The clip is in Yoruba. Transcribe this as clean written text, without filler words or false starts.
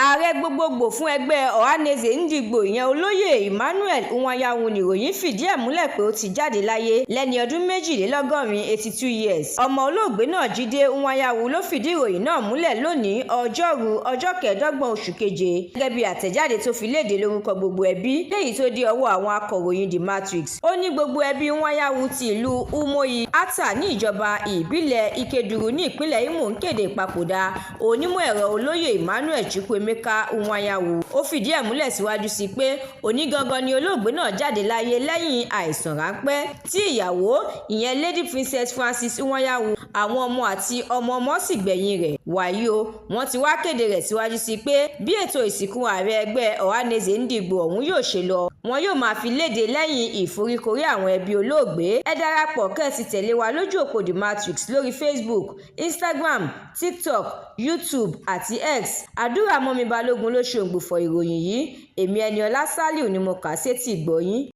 ààrẹ gbogbogbò fún ẹgbẹ́ Ohanaeze Ndigbo ìyẹn olóyè Emmanuel Iwuanyanwu nìròyìn fìdí ẹ̀ múlẹ̀ pé ó ti jáde láyé lẹ́ni ọdún 82 years. ọmọ olóògbé náà Jídé Iwuanyanwu ló fìdí ìròyìn náà múlẹ̀ lónìí ọjọ́rú ọjọ́ 25 oṣù keje gẹ́gẹ́ bí àtẹ̀jáde tó fi léde lórúkọ gbogbo ẹbí léyìí tó dé ọwọ́ àwọn akọ̀ròyìn The Matrix. ó ní gbogbo ẹbí Iwuanyanwu ti ìlú Umuohi Atta ní ìjọba ìbílẹ̀ Ikeduru ní ìpínlẹ̀ Imo ń kéde ìpapòdà onímọ̀ ẹ̀rọ olóyè Emmanuel Chukwuemeka Iwuanyanwu. ó fìdí ẹ̀ múlẹ̀ síwájú sí pé òní gangan ni olóògbé náà jáde láyé lẹ́yìn àìsàn ráńpẹ́ tí ìyàwó ìyẹn Lady Princess Francis Iwuanyanwu àwọn ọmọ àti ọmọ sì gbẹ̀yìn rẹ̀. wàyí o wọ́n ti wá kéde rẹ̀ síwájú sí pé bí ètò ìsìnkú ààrẹ ẹgbẹ́ Ohanaeze Ndigbo ọ̀hún yóò ṣe lọ wọn yóò máa fi léde lẹ́yìn ìforíkorí àwọn ẹbí olóògbé. ẹ darapọ̀ kẹ́ ẹ sì tẹ̀lé wa lójú òpó The Matrix lórí Facebook, Instagram, TikTok, YouTube àti X. Àdúrà mọ́mi Balógun ló ṣe òǹgbùfọ̀ ìròyìn yìí. èmi Ẹniọlá Sálíù ni mo kà á sétí ìgbọ́ yín.